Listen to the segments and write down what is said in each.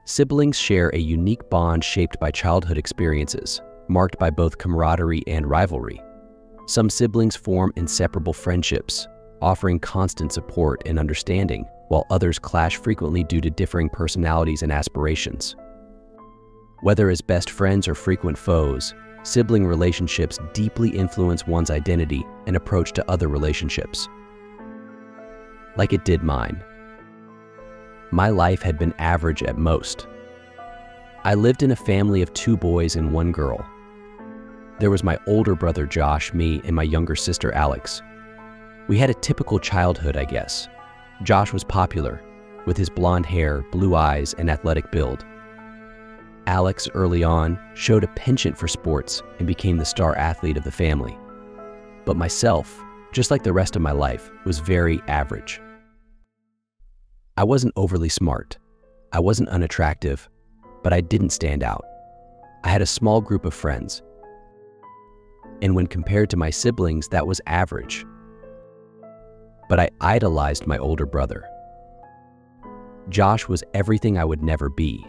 Siblings share a unique bond shaped by childhood experiences, marked by both camaraderie and rivalry. Some siblings form inseparable friendships, offering constant support and understanding, while others clash frequently due to differing personalities and aspirations. Whether as best friends or frequent foes, sibling relationships deeply influence one's identity and approach to other relationships. Like it did mine. My life had been average at most. I lived in a family of 2 boys and 1 girl. There was my older brother Josh, me, and my younger sister Alex. We had a typical childhood, I guess. Josh was popular, with his blonde hair, blue eyes, and athletic build. Alex, early on, showed a penchant for sports and became the star athlete of the family. But myself, just like the rest of my life, was very average. I wasn't overly smart. I wasn't unattractive, but I didn't stand out. I had a small group of friends. And when compared to my siblings, that was average. But I idolized my older brother. Josh was everything I would never be.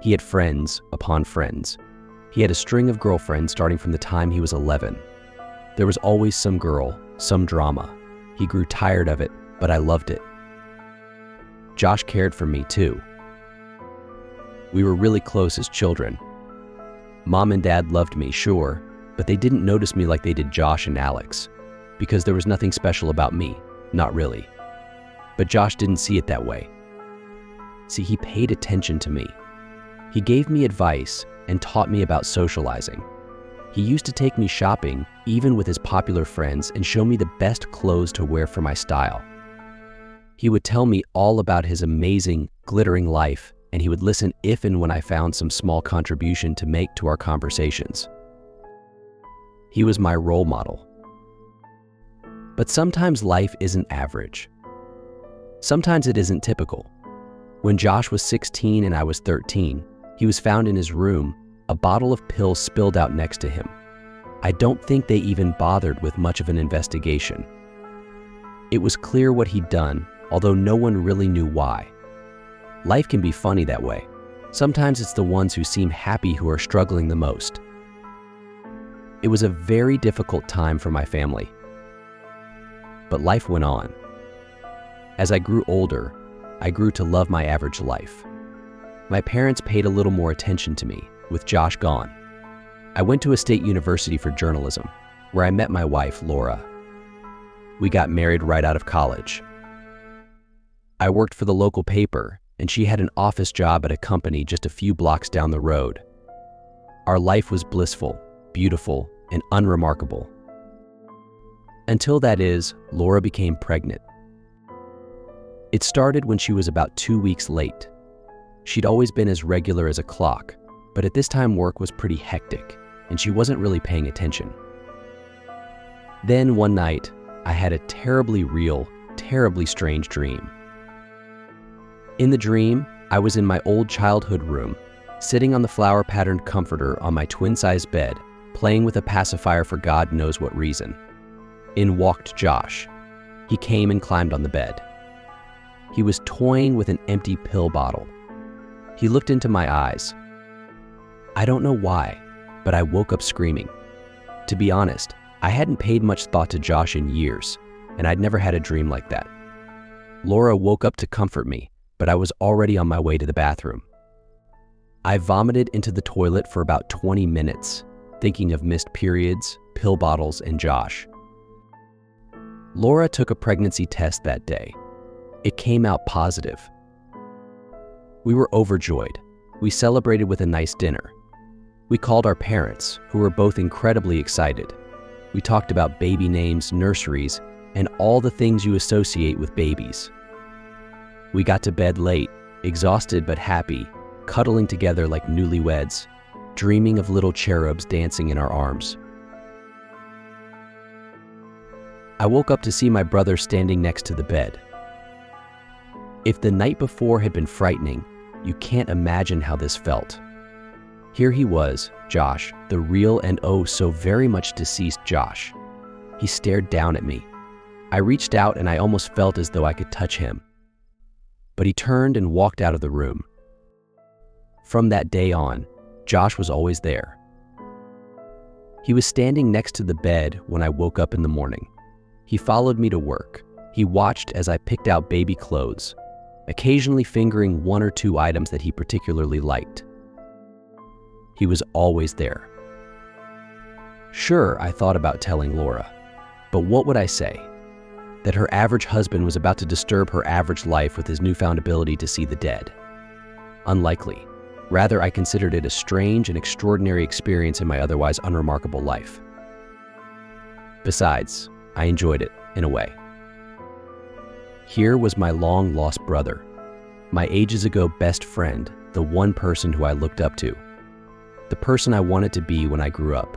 He had friends upon friends. He had a string of girlfriends starting from the time he was 11. There was always some girl, some drama. He grew tired of it, but I loved it. Josh cared for me too. We were really close as children. Mom and Dad loved me, sure, but they didn't notice me like they did Josh and Alex, because there was nothing special about me, not really. But Josh didn't see it that way. See, he paid attention to me. He gave me advice and taught me about socializing. He used to take me shopping, even with his popular friends, and show me the best clothes to wear for my style. He would tell me all about his amazing, glittering life, and he would listen if and when I found some small contribution to make to our conversations. He was my role model. But sometimes life isn't average. Sometimes it isn't typical. When Josh was 16 and I was 13, he was found in his room, a bottle of pills spilled out next to him. I don't think they even bothered with much of an investigation. It was clear what he'd done, although no one really knew why. Life can be funny that way. Sometimes it's the ones who seem happy who are struggling the most. It was a very difficult time for my family. But life went on. As I grew older, I grew to love my average life. My parents paid a little more attention to me, with Josh gone. I went to a state university for journalism, where I met my wife, Laura. We got married right out of college. I worked for the local paper, and she had an office job at a company just a few blocks down the road. Our life was blissful, beautiful, and unremarkable. Until, that is, Laura became pregnant. It started when she was about 2 weeks late. She'd always been as regular as a clock, but at this time work was pretty hectic, and she wasn't really paying attention. Then one night, I had a terribly real, terribly strange dream. In the dream, I was in my old childhood room, sitting on the flower-patterned comforter on my twin-sized bed, playing with a pacifier for God knows what reason. In walked Josh. He came and climbed on the bed. He was toying with an empty pill bottle. He looked into my eyes. I don't know why, but I woke up screaming. To be honest, I hadn't paid much thought to Josh in years, and I'd never had a dream like that. Laura woke up to comfort me, but I was already on my way to the bathroom. I vomited into the toilet for about 20 minutes, thinking of missed periods, pill bottles, and Josh. Laura took a pregnancy test that day. It came out positive. We were overjoyed. We celebrated with a nice dinner. We called our parents, who were both incredibly excited. We talked about baby names, nurseries, and all the things you associate with babies. We got to bed late, exhausted but happy, cuddling together like newlyweds, dreaming of little cherubs dancing in our arms. I woke up to see my brother standing next to the bed. If the night before had been frightening, you can't imagine how this felt. Here he was, Josh, the real and oh so very much deceased Josh. He stared down at me. I reached out and I almost felt as though I could touch him. But he turned and walked out of the room. From that day on, Josh was always there. He was standing next to the bed when I woke up in the morning. He followed me to work. He watched as I picked out baby clothes, occasionally fingering one or two items that he particularly liked. He was always there. Sure, I thought about telling Laura, but what would I say? That her average husband was about to disturb her average life with his newfound ability to see the dead? Unlikely. Rather, I considered it a strange and extraordinary experience in my otherwise unremarkable life. Besides, I enjoyed it, in a way. Here was my long-lost brother, my ages ago best friend, the one person who I looked up to, the person I wanted to be when I grew up.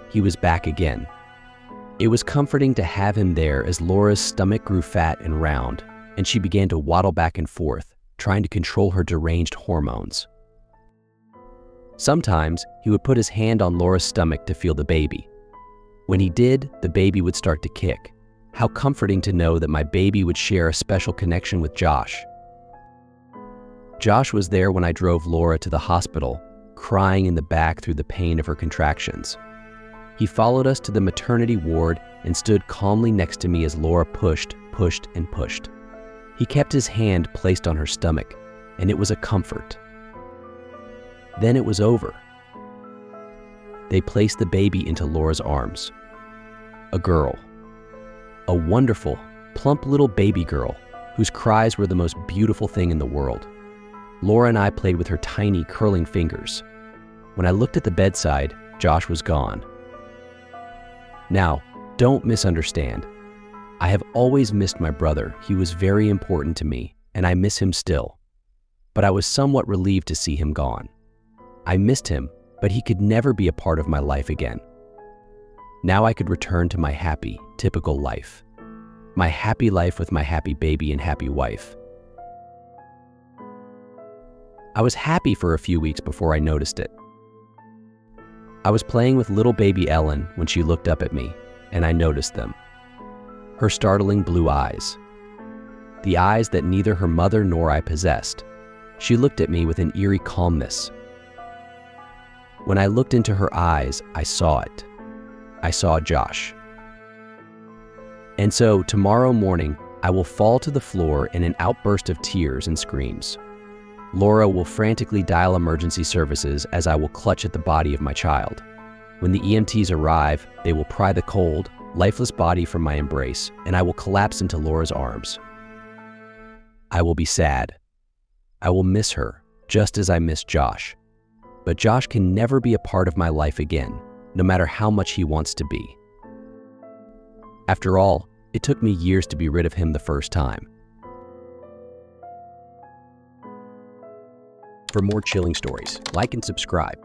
He was back again. It was comforting to have him there as Laura's stomach grew fat and round, and she began to waddle back and forth, trying to control her deranged hormones. Sometimes he would put his hand on Laura's stomach to feel the baby. When he did, the baby would start to kick. How comforting to know that my baby would share a special connection with Josh. Josh was there when I drove Laura to the hospital, crying in the back through the pain of her contractions. He followed us to the maternity ward and stood calmly next to me as Laura pushed, and pushed. He kept his hand placed on her stomach, and it was a comfort. Then it was over. They placed the baby into Laura's arms. A girl. A wonderful, plump little baby girl whose cries were the most beautiful thing in the world. Laura and I played with her tiny, curling fingers. When I looked at the bedside, Josh was gone. Now, don't misunderstand. I have always missed my brother. He was very important to me, and I miss him still. But I was somewhat relieved to see him gone. I missed him, but he could never be a part of my life again. Now I could return to my happy, typical life. My happy life with my happy baby and happy wife. I was happy for a few weeks before I noticed it. I was playing with little baby Ellen when she looked up at me, and I noticed them. Her startling blue eyes. The eyes that neither her mother nor I possessed. She looked at me with an eerie calmness. When I looked into her eyes, I saw it. I saw Josh. And so, tomorrow morning, I will fall to the floor in an outburst of tears and screams. Laura will frantically dial emergency services as I will clutch at the body of my child. When the EMTs arrive, they will pry the cold, lifeless body from my embrace, and I will collapse into Laura's arms. I will be sad. I will miss her, just as I miss Josh. But Josh can never be a part of my life again, no matter how much he wants to be. After all, it took me years to be rid of him the first time. For more chilling stories, like and subscribe.